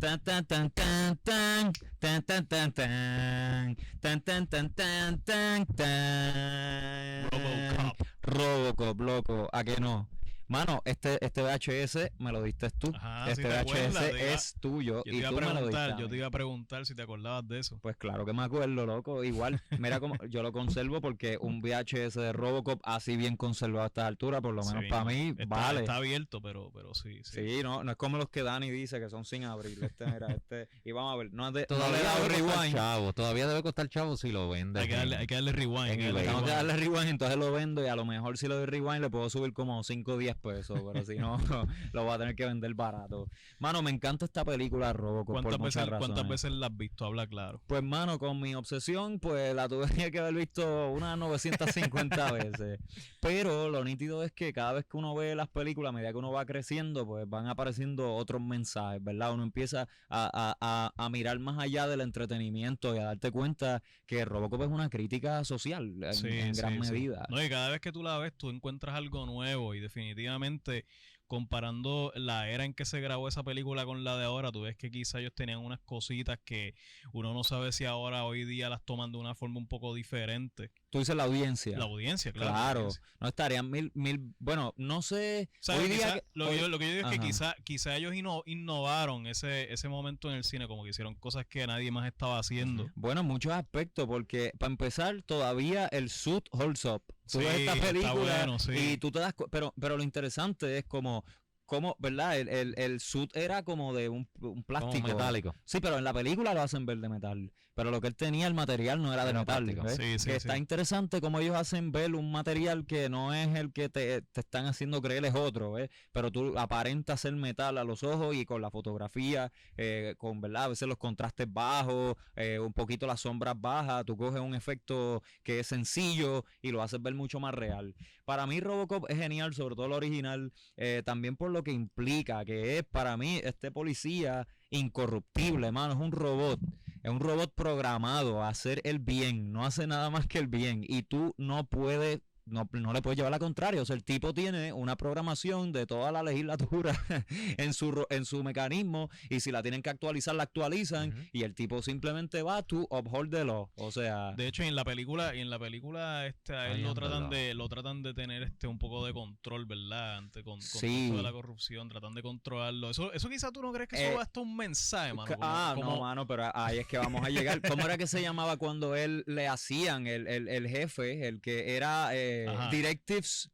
Tan tan tan tan tan tan tan tan tan tan tan tan tan tan tan Robocop. Robocop, loco, ¿a qué no? Mano, este VHS me lo diste tú. Ajá, si Este te acuerdas, VHS es tuyo yo te y iba a tú me lo diste preguntar, a yo te mí. iba a preguntar si te acordabas de eso. Pues claro que me acuerdo, loco. Igual, mira como yo lo conservo porque un VHS de Robocop así bien conservado a estas alturas, por lo Sí, menos para no, mí, está vale. abierto, pero sí, sí. Sí, no es como los que Dani dice que son sin abrir. Mira, y vamos a ver, no le he Todavía dado debe costar rewind. chavo, todavía debe costar chavo si lo vendes. Hay que darle rewind. en Hay que darle eBay. Tengo que rewind. darle rewind, entonces lo vendo y a lo mejor si le doy rewind le puedo subir como 5 o 10 pesos, pero si no, lo voy a tener que vender barato. Mano, me encanta esta película Robocop por muchas razones. ¿Cuántas veces la has visto? Habla claro. Pues mano, con mi obsesión, pues la tuve que haber visto unas 950 veces. Pero lo nítido es que cada vez que uno ve las películas, a medida que uno va creciendo, pues van apareciendo otros mensajes, ¿verdad? Uno empieza a mirar más allá del entretenimiento y a darte cuenta que Robocop es una crítica social en gran medida. No, y cada vez que tú la ves, tú encuentras algo nuevo y definitivamente comparando la era en que se grabó esa película con la de ahora, tú ves que quizá ellos tenían unas cositas que uno no sabe si ahora, hoy día las toman de una forma un poco diferente. Tú dices la audiencia. La audiencia, claro. Claro, La audiencia. no estarían mil, bueno, no sé. ¿Sabes? Hoy día Lo que yo digo es que Ajá. quizá ellos innovaron ese momento en el cine, como que hicieron cosas que nadie más estaba haciendo. Bueno, en muchos aspectos, porque para empezar, todavía el suit holds up. Tú Sí, ves esta está película bueno, sí. y tú te das pero lo interesante es como, ¿verdad? El suit era como de un Como plástico. metálico. Sí, pero en la película lo hacen ver de metal. Pero lo que él tenía, el material no era de Era metal. plástico. ¿Ves? Sí, sí, Que está sí. interesante como ellos hacen ver un material que no es el que te están haciendo creer es otro, ¿ves? Pero tú aparentas ser metal a los ojos y con la fotografía, con, ¿verdad? A veces los contrastes bajos, un poquito las sombras bajas, tú coges un efecto que es sencillo y lo haces ver mucho más real. Para mí Robocop es genial, sobre todo el original, también por lo que implica, que es para mí este policía incorruptible, mano, es un robot programado a hacer el bien, no hace nada más que el bien y tú no puedes. No le puedes llevar la contraria. O sea, el tipo tiene una programación de toda la legislatura en su mecanismo y si la tienen que actualizar, la actualizan y el tipo simplemente va to uphold the law. O sea, De hecho, en la película, a él Ay, lo tratan de tener un poco de control, ¿verdad? Con Sí. esto de la corrupción, tratan de controlarlo. Eso quizás tú no crees que Eh, eso va hasta un mensaje, mano. no, mano, pero ahí es que vamos a llegar. ¿Cómo era que se llamaba cuando él le hacían el jefe, el que era Ajá. Directives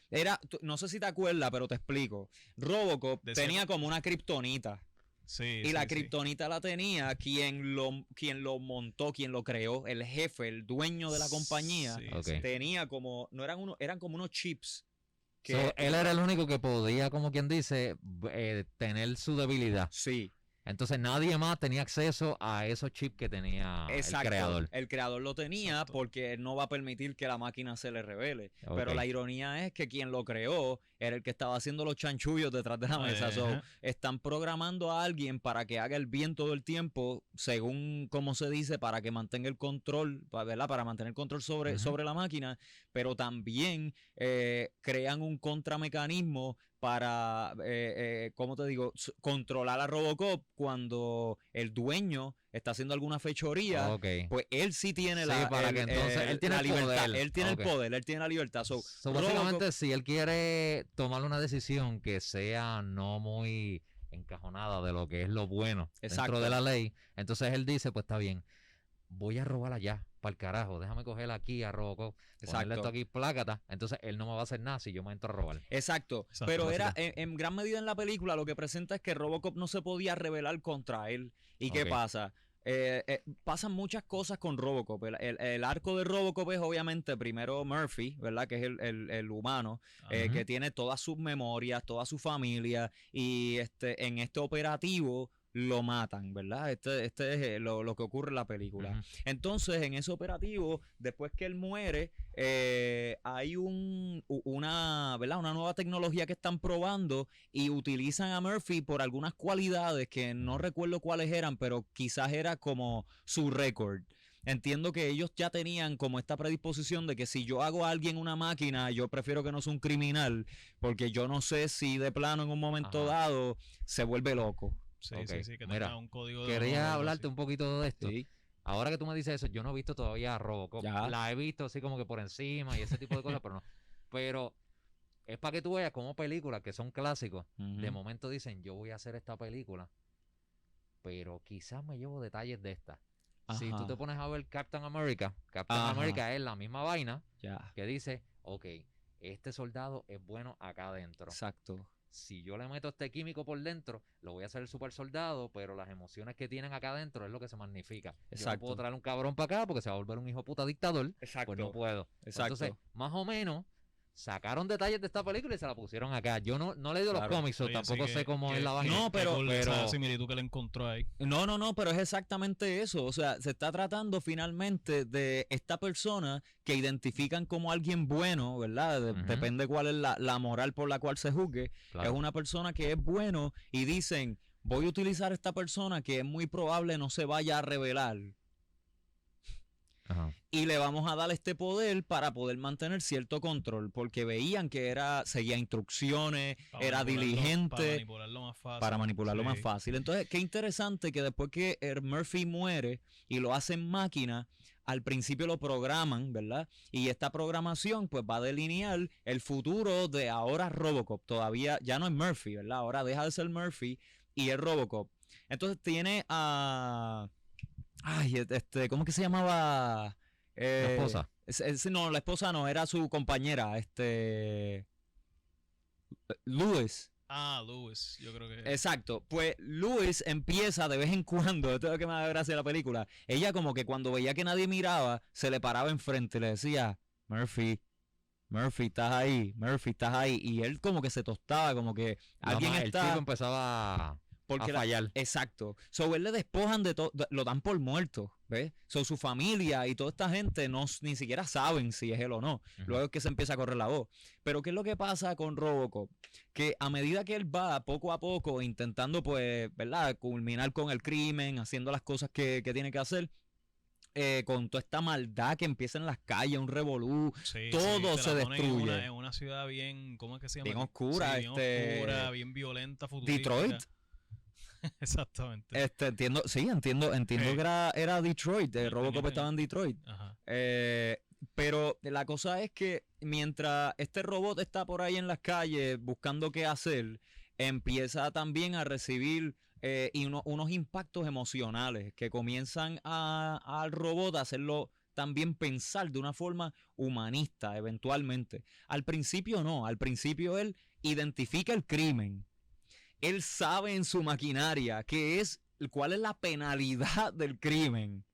4, no sé si te acuerdas, pero te explico. Robocop Decía- tenía como una kriptonita. Sí, Y sí, la sí. kriptonita la tenía quien lo montó, quien lo creó, el jefe, el dueño de la compañía. Sí, Ok. sí. Tenía como, no eran unos, eran como unos chips. Que, So, él era el único que podía, como quien dice, tener su debilidad. sí. Entonces nadie más tenía acceso a esos chips que tenía Exacto. el creador. El creador lo tenía Exacto. porque él no va a permitir que la máquina se le revele. Ok. Pero la ironía es que quien lo creó era el que estaba haciendo los chanchullos detrás de la mesa. So, Ajá. están programando a alguien para que haga el bien todo el tiempo, según como se dice, para que mantenga el control, ¿verdad? Para mantener el control sobre, Ajá. sobre la máquina, pero también crean un contramecanismo para, ¿cómo te digo? Controlar a Robocop cuando el dueño está haciendo alguna fechoría, Ok. pues él sí tiene Sí, la, para que entonces él tiene la el libertad, poder. él tiene Ok. el poder, él tiene la libertad. So, So, básicamente, Robocop- si él quiere tomar una decisión que sea no muy encajonada de lo que es lo bueno Exacto. dentro de la ley, entonces él dice, pues está bien, voy a robar allá, para el carajo, déjame coger aquí a Robocop, ponerle esto Exacto. aquí, plácata, entonces él no me va a hacer nada si yo me entro a robar. Exacto, Exacto, pero era básicamente. en gran medida en la película lo que presenta es que Robocop no se podía rebelar contra él. ¿Y qué Ok. pasa? Pasan muchas cosas con Robocop. El arco de Robocop es obviamente primero Murphy, ¿verdad? Que es el humano, Ajá. que tiene todas sus memorias, toda su familia, y en este operativo lo matan, ¿verdad? Este es lo que ocurre en la película. Ujú. Entonces, en ese operativo, después que él muere, hay ¿verdad? Una nueva tecnología que están probando y utilizan a Murphy por algunas cualidades que no recuerdo cuáles eran, pero quizás era como su récord. entiendo que ellos ya tenían como esta predisposición de que si yo hago a alguien una máquina, yo prefiero que no sea un criminal, porque yo no sé si de plano en un momento Ajá. dado se vuelve loco. Sí, Ok, sí, sí, que mira, tenga un código de honor o Quería algo hablarte así. un poquito de esto. Sí, Ahora que tú me dices eso, yo no he visto todavía a Robocop. ya. La he visto así como que por encima y ese tipo de cosas, pero no. Pero es para que tú veas como películas que son clásicos, de Ujú. momento dicen, yo voy a hacer esta película, pero quizás me llevo detalles de esta. Si tú te Ajá, pones a ver Captain America, Captain ajá, America es la misma vaina ya, que dice, ok, este soldado es bueno acá adentro. exacto. Si yo le meto este químico por dentro, lo voy a hacer el super soldado, pero las emociones que tienen acá adentro es lo que se magnifica. Yo no puedo Exacto. traer un cabrón para acá porque se va a volver un hijo puta dictador, pues no Exacto. puedo. Pues entonces, Exacto. más o menos, sacaron detalles de esta película y se la pusieron acá. Yo no he leído los Claro. cómics, o Oye, tampoco sí, sé cómo es la que- vaina. No, qué pero- cool pero- esa similitud que le encontró ahí. No, pero es exactamente eso. O sea, se está tratando finalmente de esta persona que identifican como alguien bueno, ¿verdad? Ujú. Depende cuál es la moral por la cual se juzgue. Claro. Es una persona que es bueno y dicen, voy a utilizar a esta persona que es muy probable no se vaya a revelar. Ajá. Y le vamos a dar este poder para poder mantener cierto control, porque veían que seguía instrucciones, Para era Para diligente manipularlo más fácil. para manipularlo más Sí. fácil. Entonces, qué interesante que después que Murphy muere y lo hacen máquina, al principio lo programan, ¿verdad? Y esta programación pues va a delinear el futuro de ahora Robocop. Todavía ya no es Murphy, ¿verdad? Ahora deja de ser Murphy y es Robocop. Entonces tiene a... Ay, ¿cómo que se llamaba? La esposa. No, la esposa no, era su compañera, Lewis. Ah, Lewis, yo creo que... Exacto, pues Lewis empieza de vez en cuando, esto es lo que me da gracia de la película, ella como que cuando veía que nadie miraba, se le paraba enfrente y le decía, Murphy, Murphy, estás ahí, Murphy, estás ahí, y él como que se tostaba, como que alguien El está... chico empezaba a Porque fallar. exacto. So, él le despojan de todo, lo dan por muerto, ¿ves? So, su familia y toda esta gente ni siquiera saben si es él o no. Ujú. Luego es que se empieza a correr la voz. Pero ¿qué es lo que pasa con Robocop? Que a medida que él va poco a poco intentando, pues, ¿verdad? Culminar con el crimen, haciendo las cosas que tiene que hacer, con toda esta maldad que empieza en las calles, un revolú, Sí, todo te se la ponen destruye. en una ciudad bien, ¿cómo es que se llama? Bien oscura, Sí, bien oscura, bien violenta, futurística. Detroit. Exactamente. Entiendo que era Detroit, Robocop Venía- estaba en Detroit. Ajá. Pero la cosa es que mientras este robot está por ahí en las calles buscando qué hacer, empieza también a recibir unos impactos emocionales que comienzan al robot a hacerlo también pensar de una forma humanista eventualmente. Al principio no, al principio él identifica el crimen. Él sabe en su maquinaria cuál es la penalidad del crimen.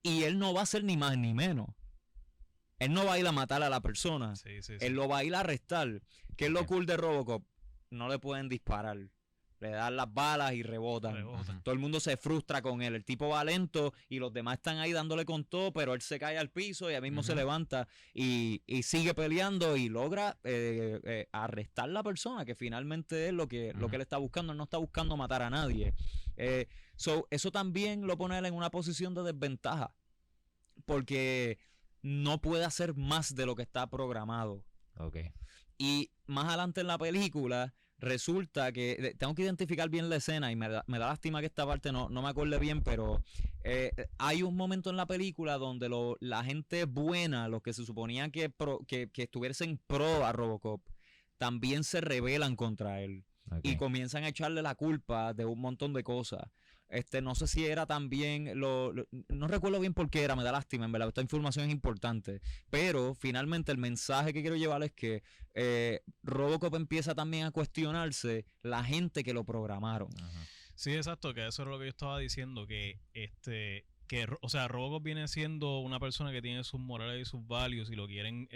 Y él no va a hacer ni más ni menos. Él no va a ir a matar a la persona. Sí, sí, sí. Él lo va a ir a arrestar. ¿Qué es lo Ok. cool de Robocop? No le pueden disparar. Le dan las balas y rebotan. Rebota. Ujú. Todo el mundo se frustra con él. El tipo va lento y los demás están ahí dándole con todo, pero él se cae al piso y ahí mismo se Ujú. levanta y sigue peleando y logra arrestar a la persona, que finalmente es lo que Ujú. él está buscando. Él no está buscando matar a nadie. Eso también lo pone a él en una posición de desventaja, porque no puede hacer más de lo que está programado. Ok. Y más adelante en la película resulta que tengo que identificar bien la escena y me da lástima que esta parte no me acuerde bien, pero hay un momento en la película donde la gente buena, los que se suponía que estuviesen pro a Robocop, también se rebelan contra él Ok. y comienzan a echarle la culpa de un montón de cosas. No sé si era también, no recuerdo bien por qué era, me da lástima, en verdad, esta información es importante, pero finalmente el mensaje que quiero llevar es que Robocop empieza también a cuestionarse la gente que lo programaron. Ajá. Sí, exacto, que eso es lo que yo estaba diciendo, o sea, Robocop viene siendo una persona que tiene sus morales y sus values y lo quieren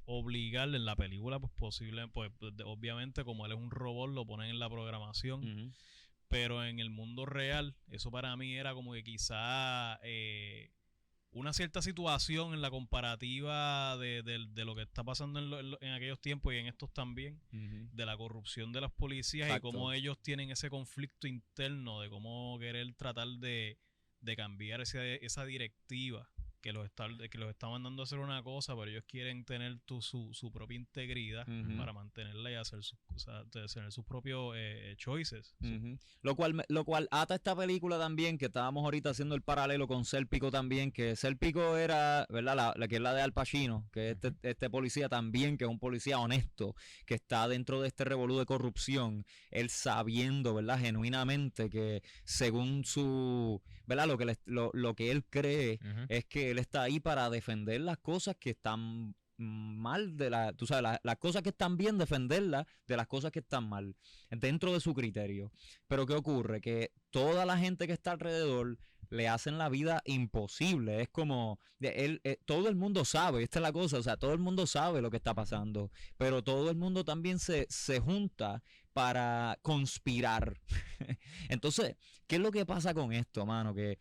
obligar en la película, pues obviamente como él es un robot lo ponen en la programación, Ujú. pero en el mundo real eso para mí era como que quizá una cierta situación en la comparativa de lo que está pasando en aquellos tiempos y en estos también, Ujú. de la corrupción de las policías Exacto. y cómo ellos tienen ese conflicto interno de cómo querer tratar de cambiar esa directiva que los está mandando a hacer una cosa, pero ellos quieren tener su propia integridad para mantenerla y hacer tener sus propios choices. Lo cual ata esta película también, que estábamos ahorita haciendo el paralelo con Sérpico también, que Sérpico era, ¿verdad? La que es la de Al Pacino, que este policía también, que es un policía honesto, que está dentro de este revolú de corrupción, él sabiendo, ¿verdad? Genuinamente que según su, ¿verdad? Lo que él cree es que él está ahí para defender las cosas que están mal, tú sabes, las cosas que están bien, defenderlas de las cosas que están mal, dentro de su criterio. Pero ¿qué ocurre? Que toda la gente que está alrededor le hacen la vida imposible. Es como, todo el mundo sabe, esta es la cosa, o sea, todo el mundo sabe lo que está pasando, pero todo el mundo también se junta para conspirar. Entonces, ¿qué es lo que pasa con esto, mano? Que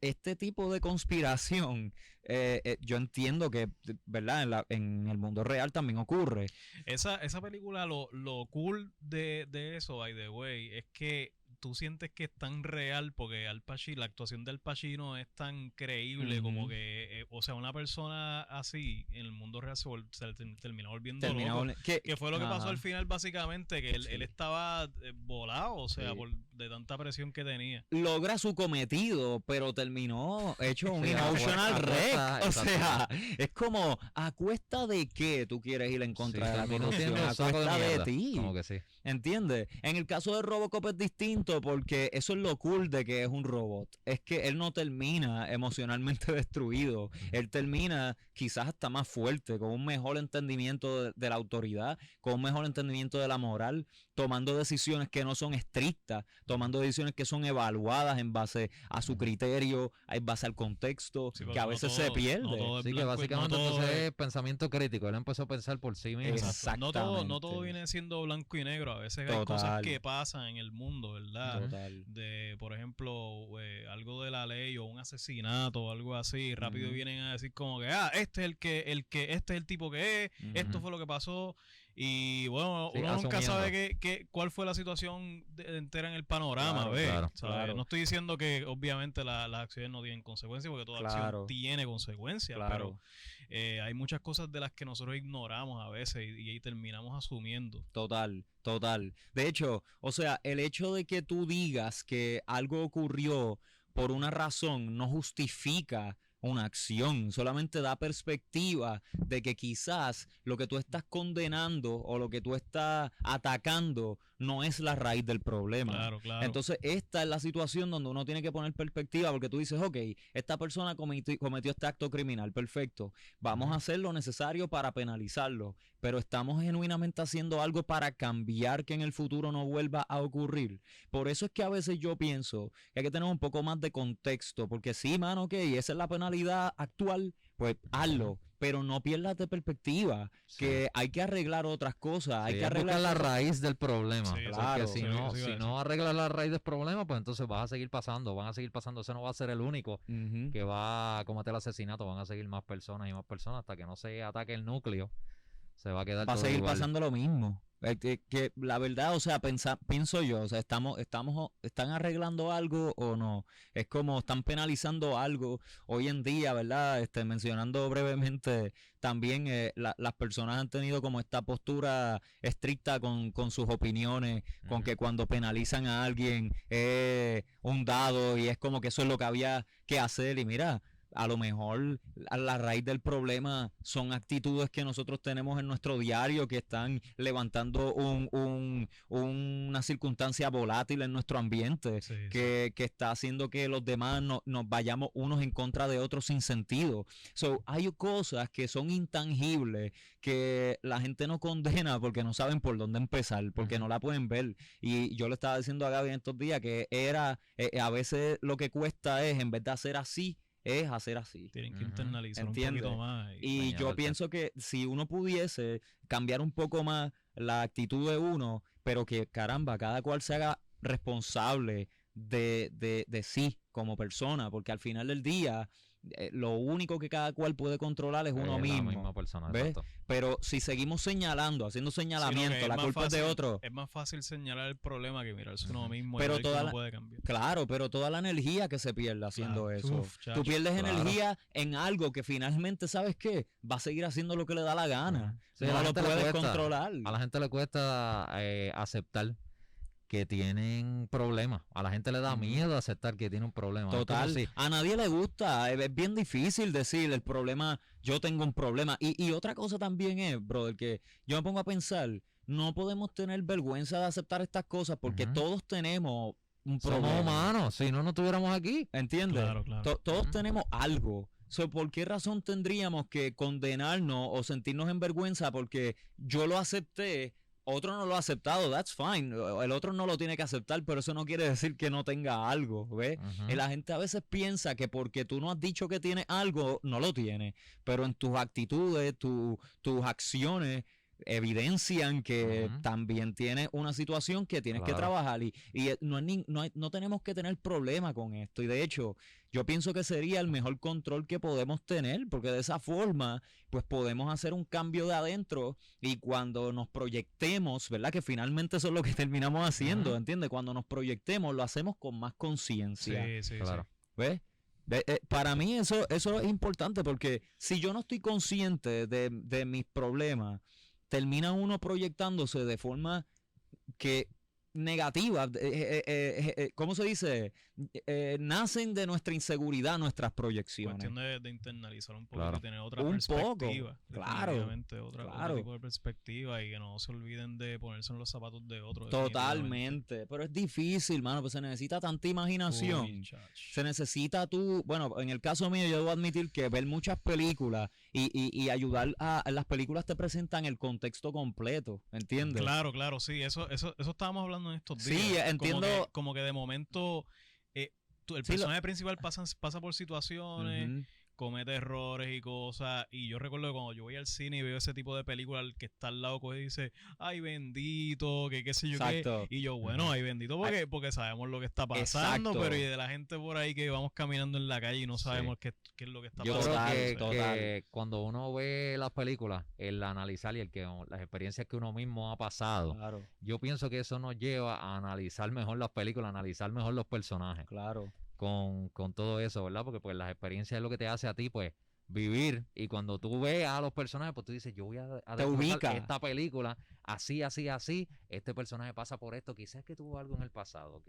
este tipo de conspiración, yo entiendo que, ¿verdad? En el mundo real también ocurre. Esa película, lo cool de eso, by the way, es que tú sientes que es tan real porque la actuación de Al Pacino es tan creíble como que, o sea, una persona así en el mundo real se terminó volviendo loco. Que fue lo que pasó al final, básicamente, que él estaba volado, o sea, de tanta presión que tenía. Logra su cometido, pero terminó hecho un emotional wreck. O sea, es como, ¿a cuesta de qué tú quieres ir en contra de la corrupción? A cuesta de ti. Como que sí. ¿Entiendes? En el caso de Robocop es distinto porque eso es lo cool de que es un robot. Es que él no termina emocionalmente destruido. Él termina quizás hasta más fuerte, con un mejor entendimiento de la autoridad, con un mejor entendimiento de la moral, tomando decisiones que no son estrictas, tomando decisiones que son evaluadas en base a su criterio, en base al contexto, que a veces se pierde. Sí, que básicamente entonces es pensamiento crítico. Él empezó a pensar por sí mismo. Exactamente. No todo viene siendo blanco y negro. A veces hay cosas que pasan en el mundo, ¿verdad? Total. De, por ejemplo, algo de la ley o un asesinato o algo así, rápido vienen a decir como que, este es el tipo que es, esto fue lo que pasó. Y bueno, uno nunca sabe cuál fue la situación entera en el panorama, ¿ves? Claro. No estoy diciendo que obviamente las acciones no tienen consecuencias, porque toda acción tiene consecuencias, pero hay muchas cosas de las que nosotros ignoramos a veces y terminamos asumiendo. Total. De hecho, o sea, el hecho de que tú digas que algo ocurrió por una razón no justifica una acción, solamente da perspectiva de que quizás lo que tú estás condenando o lo que tú estás atacando no es la raíz del problema. Claro. Entonces esta es la situación donde uno tiene que poner perspectiva, porque tú dices, ok, esta persona cometió este acto criminal, perfecto, vamos a hacer lo necesario para penalizarlo, pero estamos genuinamente haciendo algo para cambiar que en el futuro no vuelva a ocurrir. Por eso es que a veces yo pienso que hay que tener un poco más de contexto, porque sí, mano, ok, esa es la penalidad actual, pues hazlo, pero no pierdas de perspectiva que hay que arreglar otras cosas, hay que arreglar la raíz del problema. Sí, claro. Si no arreglas la raíz del problema, pues entonces van a seguir pasando, ese no va a ser el único que va a cometer el asesinato, van a seguir más personas hasta que no se ataque el núcleo, se va a quedar va a todo seguir igual. pasando lo mismo. Que la verdad, o sea, pienso yo, o sea, están arreglando algo o no. Es como están penalizando algo hoy en día, ¿verdad? Mencionando brevemente, también las personas han tenido como esta postura estricta con sus opiniones, con que cuando penalizan a alguien un dado y es como que eso es lo que había que hacer y mira, a lo mejor la raíz del problema son actitudes que nosotros tenemos en nuestro diario que están levantando una circunstancia volátil en nuestro ambiente, que está haciendo que los demás nos vayamos unos en contra de otros sin sentido. Hay cosas que son intangibles que la gente no condena porque no saben por dónde empezar, porque no la pueden ver. Y yo le estaba diciendo a Gaby en estos días que a veces lo que cuesta es, en vez de hacer así, es hacer así. Tienen que internalizar un poquito más. Y yo pienso que si uno pudiese cambiar un poco más la actitud de uno, pero que caramba, cada cual se haga responsable de sí como persona, porque al final del día lo único que cada cual puede controlar es uno La mismo. misma persona, ¿Ves? exacto. Pero si seguimos señalando, haciendo señalamiento, la culpa es de otro. Es más fácil señalar el problema que mirarse uno mismo Pero y ver que toda uno la- puede cambiar. Claro, pero toda la energía que se pierde haciendo Claro. eso. Uf, Tú chacho. pierdes Claro. energía en algo que finalmente, ¿sabes qué? Va a seguir haciendo lo que le da la gana. Sí, a No la lo gente le puedes cuesta. controlar. A la gente le cuesta aceptar que tienen problemas. A la gente le da Ujú. miedo aceptar que tiene un problema. Es como Total, si- a nadie le gusta, es bien difícil decir el problema, yo tengo un problema. Y otra cosa también es, brother, que yo me pongo a pensar, no podemos tener vergüenza de aceptar estas cosas porque Ujú. todos tenemos un somos problema. humanos, si no, no estuviéramos aquí. ¿Entiendes? Claro, claro. Todos Ujú. tenemos algo. So, ¿por qué razón tendríamos que condenarnos o sentirnos en vergüenza porque yo lo acepté, otro no lo ha aceptado? That's fine. El otro no lo tiene que aceptar, pero eso no quiere decir que no tenga algo, ¿ves? Ujú. Y la gente a veces piensa que porque tú no has dicho que tienes algo, no lo tienes. Pero en tus actitudes, tus acciones evidencian que Ujú. también tienes una situación que tienes que Claro. trabajar y no tenemos que tener problema con esto. Y de hecho, yo pienso que sería el mejor control que podemos tener, porque de esa forma, pues podemos hacer un cambio de adentro y cuando nos proyectemos, ¿verdad? Que finalmente eso es lo que terminamos haciendo, Ujú. ¿entiendes? Cuando nos proyectemos, lo hacemos con más conciencia. Sí, sí, Claro. sí. ¿Ves? Para mí eso es importante porque si yo no estoy consciente de mis problemas, termina uno proyectándose de forma que negativa. ¿Cómo se dice? Nacen de nuestra inseguridad nuestras proyecciones. Cuestión de internalizar un poco Claro. y tener otra Un perspectiva. poco, claro, Definitivamente, otro claro. tipo de perspectiva y que no se olviden de ponerse en los zapatos de otro. Totalmente. Pero es difícil, mano, pues se necesita tanta imaginación. Uy, chacho. Se necesita bueno, en el caso mío yo debo admitir que ver muchas películas y ayudar las películas te presentan el contexto completo, ¿entiendes? Claro, claro, sí, eso estábamos hablando en estos Sí, días. entiendo. Como que de momento el Sí, personaje principal pasa por situaciones, Ujú. comete errores y cosas. Y yo recuerdo que cuando yo voy al cine y veo ese tipo de película, el que está al lado coge y dice, ay bendito, que qué sé yo Exacto. qué. Y yo, bueno, Ujú. ay bendito porque sabemos lo que está pasando, Exacto. pero y de la gente por ahí que vamos caminando en la calle y no sabemos qué es lo que está Yo pasando. Total, creo total. que cuando uno ve las películas, el analizar y las experiencias que uno mismo ha pasado, Claro, yo pienso que eso nos lleva a analizar mejor las películas, a analizar mejor los personajes claro. con todo eso, ¿verdad? Porque pues las experiencias es lo que te hace a ti, pues, vivir. Y cuando tú ves a los personajes, pues tú dices, yo voy a Te desglosar ubica. esta película así, así, así. Este personaje pasa por esto. Quizás que tuvo algo en el pasado.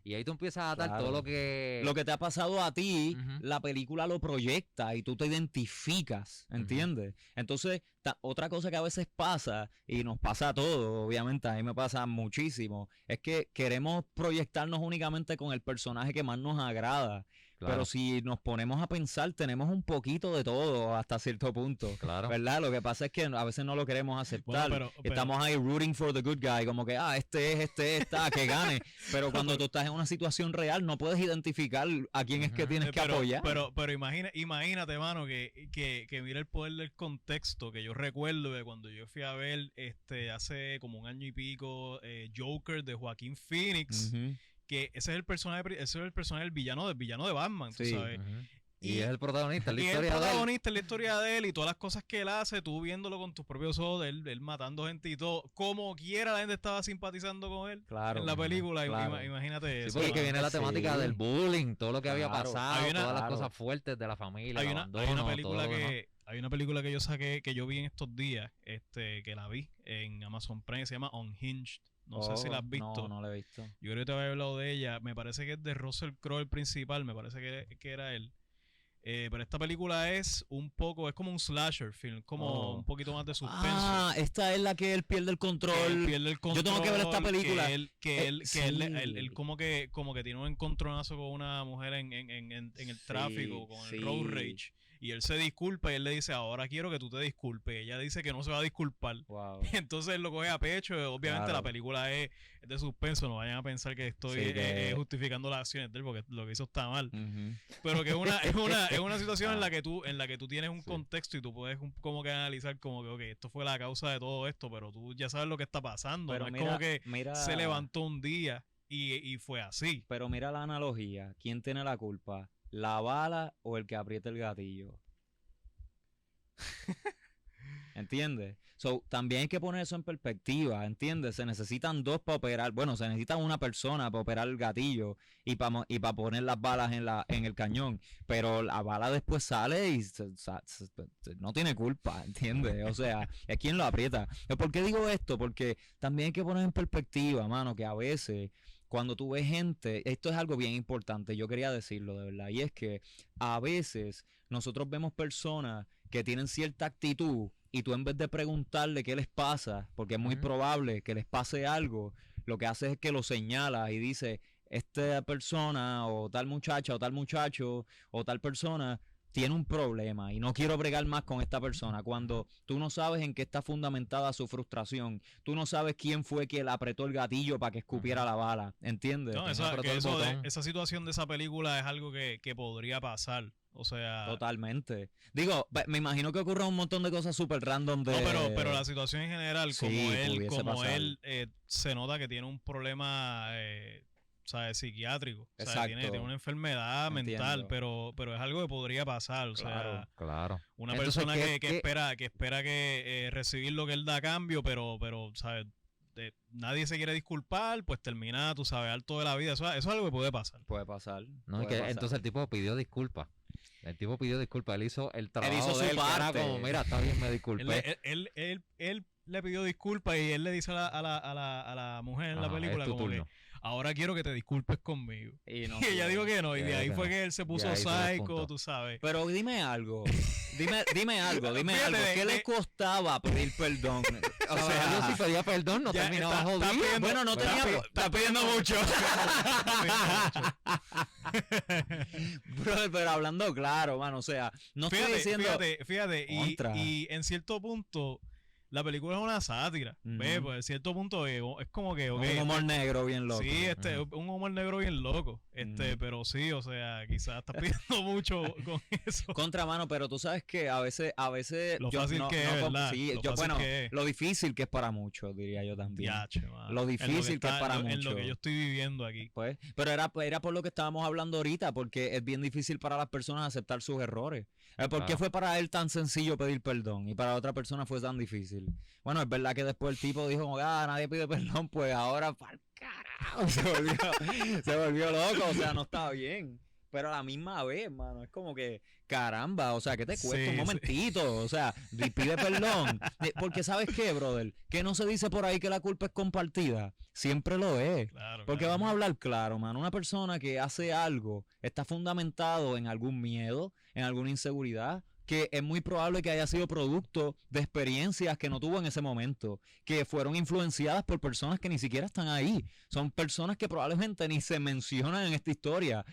Y ahí tú empiezas a dar Claro. todo lo que... Lo que te ha pasado a ti, Ujú. la película lo proyecta y tú te identificas, ¿entiendes? Entonces, otra cosa que a veces pasa, y nos pasa a todos, obviamente, a mí me pasa muchísimo, es que queremos proyectarnos únicamente con el personaje que más nos agrada. Claro, Pero si nos ponemos a pensar, tenemos un poquito de todo hasta cierto punto. claro. ¿Verdad? Lo que pasa es que a veces no lo queremos aceptar. Bueno, pero- Estamos ahí rooting for the good guy, como que, que gane. Pero cuando tú estás en una situación real, no puedes identificar a quién es que Ujú. tienes que apoyar. Pero imagínate, mano, que mira el poder del contexto, que yo recuerdo que cuando yo fui a ver hace como un año y pico Joker de Joaquín Phoenix, Ujú. que ese es el personaje del villano de Batman, tú Sí. sabes. Ujú. Y es el protagonista, es la Y es el historia de él. protagonista, es la historia de él y todas las cosas que él hace, tú viéndolo con tus propios ojos, de él matando gente y todo, como quiera la gente estaba simpatizando con él Claro. en la película, claro. imagínate Sí, eso. porque mano. viene la Sí. temática del bullying, todo lo que había Claro. pasado, Hay una- todas las Claro. cosas fuertes de la familia, Hay el una abandono, película todo lo demás. hay una película que yo saqué, que yo vi en estos días, que la vi en Amazon Prime, se llama Unhinged. No sé si la has visto. No, no la he visto. Yo creo que te había hablado de ella. Me parece que es de Russell Crowe el principal, me parece que era él. Pero esta película es como un slasher film, como Oh. un poquito más de suspenso. Ah, esta es la que él pierde el control. Él pierde el control. Yo tengo que ver esta película. Que él sí. como que tiene un encontronazo con una mujer en el tráfico, con el road rage. Y él se disculpa y él le dice, ahora quiero que tú te disculpes. Y ella dice que no se va a disculpar. Wow. Entonces él lo coge a pecho. Obviamente Claro. la película es de suspenso. No vayan a pensar que estoy Sí, que- justificando las acciones de él porque lo que hizo está mal. Ujú. Pero que es una situación en la que tú tienes un Sí. contexto y tú puedes como que analizar como que, ok, esto fue la causa de todo esto, pero tú ya sabes lo que está pasando. Pero No es mira, como que mira, se levantó un día y fue así. Pero mira la analogía. ¿Quién tiene la culpa? ¿La bala o el que aprieta el gatillo? ¿Entiendes? So, también hay que poner eso en perspectiva, ¿entiendes? Se necesitan dos para operar, bueno, se necesita una persona para operar el gatillo y para poner las balas en el cañón, pero la bala después sale y no tiene culpa, ¿entiendes? O sea, es quien lo aprieta. ¿Por qué digo esto? Porque también hay que poner en perspectiva, mano, que a veces cuando tú ves gente, esto es algo bien importante, yo quería decirlo de verdad, y es que a veces nosotros vemos personas que tienen cierta actitud y tú en vez de preguntarle qué les pasa, porque es muy probable que les pase algo, lo que haces es que lo señalas y dice, esta persona o tal muchacha o tal muchacho o tal persona tiene un problema y no quiero bregar más con esta persona. Cuando tú no sabes en qué está fundamentada su frustración, tú no sabes quién fue quien le apretó el gatillo para que escupiera la bala, ¿entiendes? No, esa situación de esa película es algo que podría pasar. O sea... Totalmente. Digo, me imagino que ocurre un montón de cosas súper random de... No, pero la situación en general, Sí, como él se nota que tiene un problema... ¿sabes? Psiquiátrico. O sea, tiene una enfermedad mental, pero es algo que podría pasar. O sea, una persona que espera que recibir lo que él da a cambio, pero ¿sabes? Nadie se quiere disculpar, pues termina, tú sabes, alto de la vida. Eso es algo que puede pasar. Puede pasar. No, puede pasar. Entonces el tipo pidió disculpas. Él hizo el trabajo. Él hizo su parte. Como, mira, está bien, me disculpé. Él le pidió disculpas y él le dice a la mujer en la película como que ahora quiero que te disculpes conmigo. Y ella dijo que no, y de ahí fue que él se puso psycho, tú sabes. Pero dime algo, dime algo. ¿Qué le costaba pedir perdón? O sea, yo si pedía perdón no terminaba jodido. Bueno, no tenía... Está pidiendo mucho. Brother, pero hablando claro, mano, o sea, no estoy diciendo... Fíjate, y en cierto punto... La película es una sátira, ¿ves? Pues en cierto punto es como que... Okay, un humor negro bien loco. Sí, un humor negro bien loco. Pero sí, o sea, quizás estás pidiendo mucho con eso. Contramano, pero tú sabes que a veces lo fácil que es, ¿verdad? Lo difícil que es para muchos, diría yo también. Yache, lo difícil que es para muchos. En lo que yo estoy viviendo aquí. Pues, pero era por lo que estábamos hablando ahorita, porque es bien difícil para las personas aceptar sus errores. ¿Por qué fue para él tan sencillo pedir perdón y para otra persona fue tan difícil? Bueno, es verdad que después el tipo dijo, nadie pide perdón, pues ahora pa'l carajo, se volvió loco, o sea, no estaba bien. Pero a la misma vez, mano, es como que, caramba, o sea, ¿qué te cuesta? Un momentito, o sea, pide perdón. Porque ¿sabes qué, brother? Que no se dice por ahí que la culpa es compartida. Siempre lo es. Porque vamos a hablar claro, mano. Una persona que hace algo está fundamentado en algún miedo, en alguna inseguridad, que es muy probable que haya sido producto de experiencias que no tuvo en ese momento, que fueron influenciadas por personas que ni siquiera están ahí. Son personas que probablemente ni se mencionan en esta historia.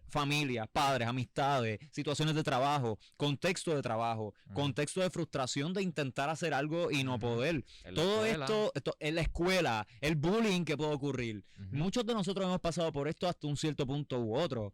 Familias, padres, amistades, situaciones de trabajo, contexto de trabajo, contexto de frustración de intentar hacer algo y no poder. Todo esto en la escuela, el bullying que puede ocurrir. Muchos de nosotros hemos pasado por esto hasta un cierto punto u otro.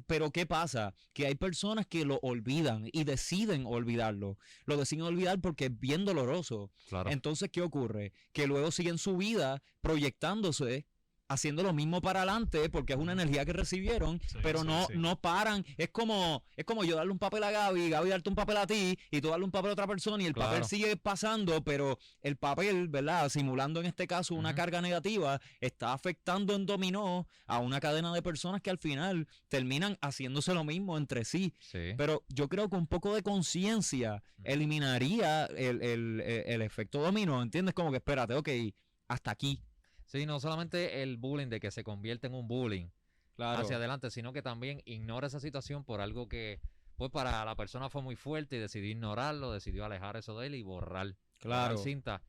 Pero ¿qué pasa? Que hay personas que lo olvidan y deciden olvidarlo. Lo deciden olvidar porque es bien doloroso. Entonces, ¿qué ocurre? Que luego siguen su vida proyectándose, haciendo lo mismo para adelante porque es una energía que recibieron, pero no paran. Es como yo darle un papel a Gaby darte un papel a ti y tú darle un papel a otra persona y el papel sigue pasando, pero el papel, ¿verdad? Simulando en este caso una carga negativa, está afectando en dominó a una cadena de personas que al final terminan haciéndose lo mismo entre sí. Pero yo creo que un poco de conciencia eliminaría el efecto dominó, ¿entiendes? Como que espérate, ok, hasta aquí. Sí, no solamente el bullying de que se convierte en un bullying hacia adelante, sino que también ignora esa situación por algo que, pues para la persona fue muy fuerte y decidió ignorarlo, decidió alejar eso de él y borrar cinta.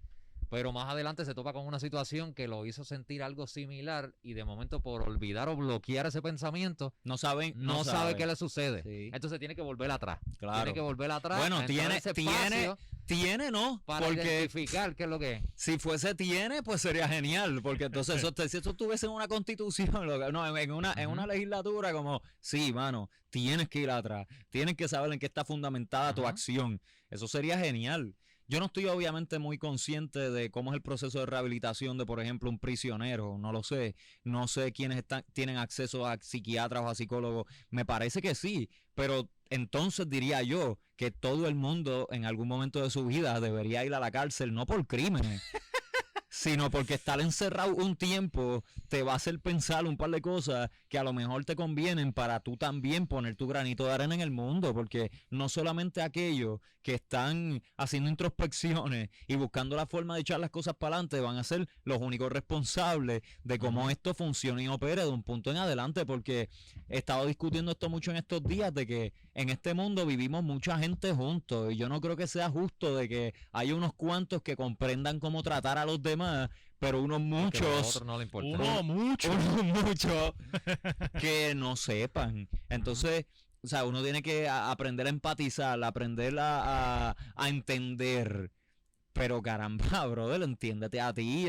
Pero más adelante se topa con una situación que lo hizo sentir algo similar y de momento por olvidar o bloquear ese pensamiento, no sabe qué le sucede. Entonces tiene que volver atrás. Tiene que volver atrás. Bueno, tiene, ¿no? Para identificar qué es lo que es. Si fuese tiene, pues sería genial, porque entonces si eso estuviese en una constitución, en una legislatura, como, sí, mano, tienes que ir atrás, tienes que saber en qué está fundamentada tu acción. Eso sería genial. yo no estoy obviamente muy consciente de cómo es el proceso de rehabilitación de, por ejemplo, un prisionero, no lo sé. No sé quiénes tienen acceso a psiquiatras o a psicólogos. Me parece que sí, pero entonces diría yo que todo el mundo en algún momento de su vida debería ir a la cárcel, no por crímenes, sino porque estar encerrado un tiempo te va a hacer pensar un par de cosas que a lo mejor te convienen para tú también poner tu granito de arena en el mundo, porque no solamente aquellos que están haciendo introspecciones y buscando la forma de echar las cosas para adelante van a ser los únicos responsables de cómo esto funciona y opera de un punto en adelante, porque he estado discutiendo esto mucho en estos días, de que en este mundo vivimos mucha gente juntos y yo no creo que sea justo de que haya unos cuantos que comprendan cómo tratar a los demás, pero unos muchos, No le importa. unos muchos que no sepan. Entonces, o sea, uno tiene que aprender a empatizar, aprender a entender. Pero caramba, brother, entiéndete a ti,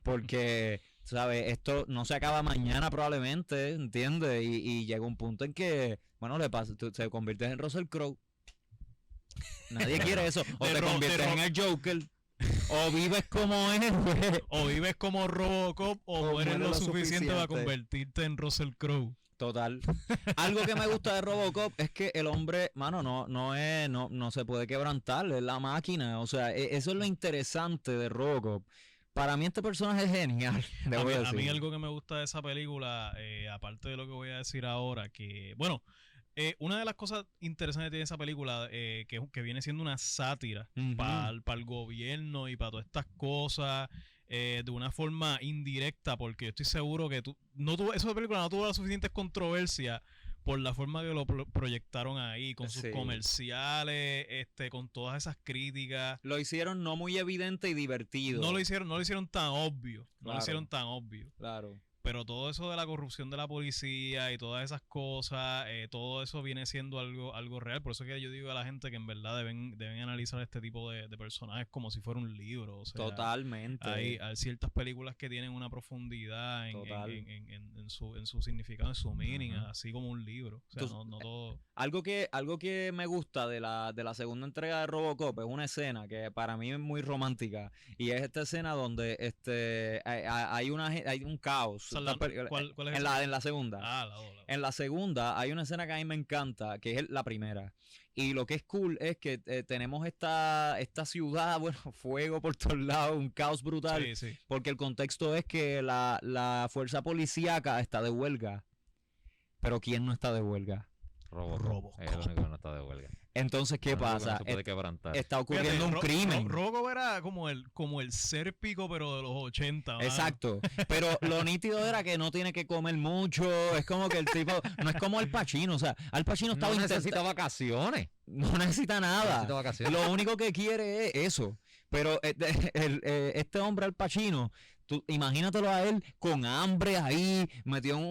porque, ¿sabes? Esto no se acaba mañana probablemente, ¿entiendes? Y llega un punto en que, bueno, le pasa, se conviertes en Russell Crowe. Nadie quiere eso. O te conviertes en el Joker, o vives como héroe. O vives como Robocop, o eres lo suficiente para convertirte en Russell Crowe. Total. Algo que me gusta de Robocop es que el hombre, mano, no se puede quebrantar, es la máquina. O sea, eso es lo interesante de Robocop. Para mí este personaje es genial. A mí algo que me gusta de esa película, aparte de lo que voy a decir ahora, que, bueno, una de las cosas interesantes que tiene esa película, que viene siendo una sátira para el gobierno y para todas estas cosas, de una forma indirecta, porque yo estoy seguro que esa película no tuvo las suficientes controversias por la forma que lo proyectaron ahí, con sus comerciales, con todas esas críticas. Lo hicieron no muy evidente y divertido. No lo hicieron tan obvio. No lo hicieron tan obvio. Claro. Pero todo eso de la corrupción de la policía y todas esas cosas, todo eso viene siendo algo real. Por eso es que yo digo a la gente que en verdad deben analizar este tipo de personajes como si fuera un libro. O sea, totalmente. Hay ciertas películas que tienen una profundidad en su significado, en su meaning, así como un libro. O sea, entonces, no todo. Algo que me gusta de la segunda entrega de Robocop es una escena que para mí es muy romántica. Y es esta escena donde hay un caos. ¿Cuál es en la segunda. La 2. En la segunda hay una escena que a mí me encanta, que es la primera. Y lo que es cool es que tenemos esta ciudad, bueno, fuego por todos lados, un caos brutal. Sí. Porque el contexto es que la fuerza policíaca está de huelga. Pero ¿quién no está de huelga? Robocop. Es el único que no está de huelga. Entonces, ¿qué pasa? Está ocurriendo un crimen. Robocop era como el Sérpico, pero de los 80. Exacto. Pero lo nítido era que no tiene que comer mucho. Es como que el tipo... No es como Al Pacino. O sea, Al Pacino estaba... No necesita vacaciones. No necesita nada. No necesita vacaciones. Lo único que quiere es eso. Pero este hombre Al Pacino... Tú imagínatelo a él con hambre ahí, metido en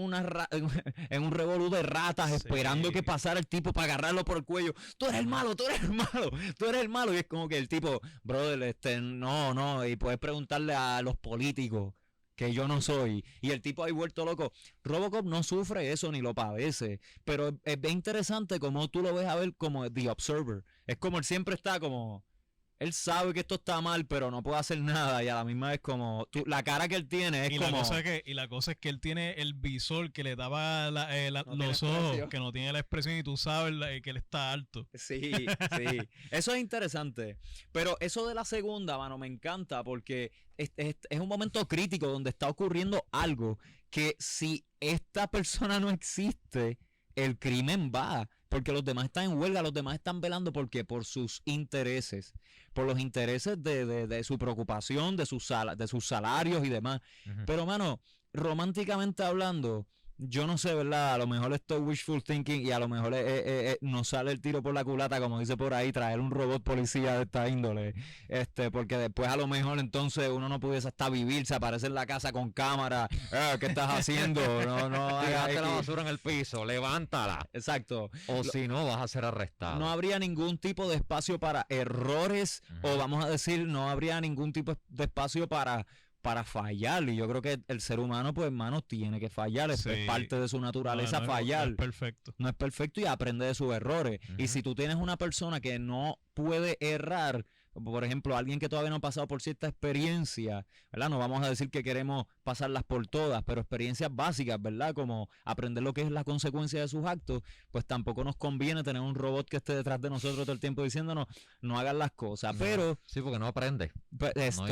un revolú de ratas, esperando que pasara el tipo para agarrarlo por el cuello. Tú eres el malo, tú eres el malo, tú eres el malo. Y es como que el tipo, brother, no. Y puedes preguntarle a los políticos, que yo no soy. Y el tipo ahí vuelto loco. Robocop no sufre eso ni lo padece. Pero es bien interesante como tú lo ves a ver como The Observer. Es como él siempre está como... Él sabe que esto está mal, pero no puede hacer nada. Y a la misma vez como... la cara que él tiene es como... La cosa es que él tiene el visor que le tapa los ojos, que no tiene la expresión y tú sabes que él está alto. Sí. Eso es interesante. Pero eso de la segunda, mano, me encanta porque es un momento crítico donde está ocurriendo algo que si esta persona no existe, el crimen va. Porque los demás están en huelga, los demás están velando porque por sus intereses, por los intereses de su preocupación, de sus salarios y demás. Pero, mano, románticamente hablando, yo no sé, ¿verdad? A lo mejor esto es wishful thinking y a lo mejor nos sale el tiro por la culata, como dice por ahí, traer un robot policía de esta índole. Porque después a lo mejor entonces uno no pudiese hasta vivir, se aparece en la casa con cámara. ¿Qué estás haciendo? No Dejaste la basura en el piso, levántala. Exacto. O si no, vas a ser arrestado. No habría ningún tipo de espacio para errores, o vamos a decir, no habría ningún tipo de espacio para para fallar. Y yo creo que el ser humano, pues, hermano, tiene que fallar. Es parte de su naturaleza fallar. No es perfecto. No es perfecto y aprende de sus errores. Y si tú tienes una persona que no puede errar, por ejemplo, alguien que todavía no ha pasado por cierta experiencia, ¿verdad? No vamos a decir que queremos pasarlas por todas, pero experiencias básicas, ¿verdad? Como aprender lo que es la consecuencia de sus actos, pues tampoco nos conviene tener un robot que esté detrás de nosotros todo el tiempo diciéndonos, no hagan las cosas, pero... Sí, porque no aprende. Es no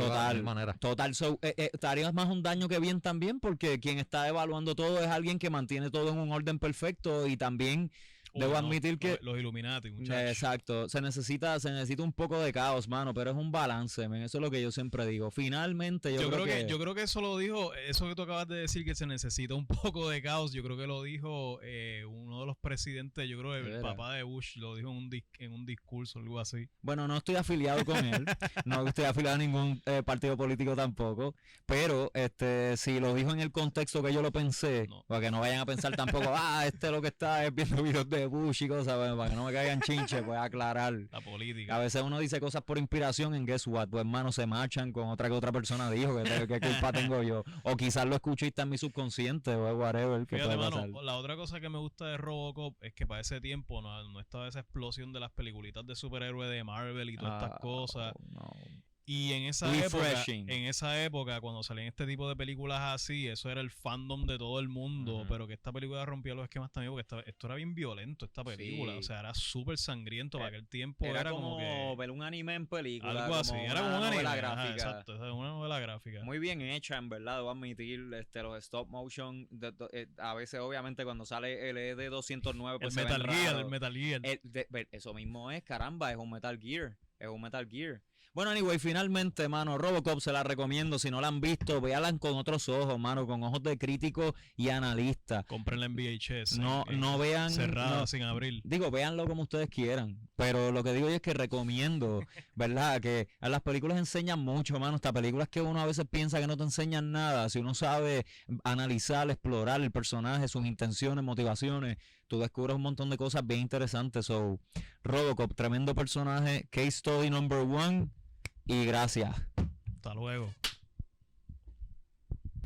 total. Estaría más un daño que bien también, porque quien está evaluando todo es alguien que mantiene todo en un orden perfecto y también... Debo admitir que... Los Illuminati, muchachos. Exacto. Se necesita un poco de caos, mano, pero es un balance, man. Eso es lo que yo siempre digo. Finalmente, yo creo que eso lo dijo, eso que tú acabas de decir, que se necesita un poco de caos, yo creo que lo dijo uno de los presidentes, yo creo que el papá de Bush, lo dijo en un discurso, algo así. Bueno, no estoy afiliado con él, no estoy afiliado a ningún partido político tampoco, pero si lo dijo en el contexto que yo lo pensé, para que no vayan a pensar tampoco, lo que está es viendo videos de Bush y cosas, bueno, para que no me caigan chinches, pues aclarar. La política. A veces uno dice cosas por inspiración en guess what, pues hermano, se marchan con otra que otra persona dijo, ¿qué culpa tengo yo? O quizás lo escuché y está en mi subconsciente, o whatever. Fíjate, mano, la otra cosa que me gusta de Robocop es que para ese tiempo no estaba esa explosión de las peliculitas de superhéroes de Marvel y todas estas cosas. No. Y en esa época, cuando salían este tipo de películas así, eso era el fandom de todo el mundo, pero que esta película rompía los esquemas también, porque esto era bien violento, esta película, o sea, era súper sangriento para aquel tiempo. Era como que ver un anime en película. Algo así, era como una novela gráfica. Exacto, una novela gráfica. Muy bien hecha, en verdad, debo admitir, los stop motion, a veces obviamente cuando sale el ED209, pues el Metal Gear. Eso mismo es, caramba, es un Metal Gear. Bueno, anyway, finalmente, mano, Robocop se la recomiendo. Si no la han visto, véanla con otros ojos, mano, con ojos de crítico y analista. Cómprenla en VHS. No vean... Cerrada, sin abrir. Digo, véanlo como ustedes quieran. Pero lo que digo yo es que recomiendo, ¿verdad? Que a las películas enseñan mucho, mano. Hasta películas que uno a veces piensa que no te enseñan nada. Si uno sabe analizar, explorar el personaje, sus intenciones, motivaciones, tú descubres un montón de cosas bien interesantes. So, Robocop, tremendo personaje. Case Study number 1. Y gracias. Hasta luego.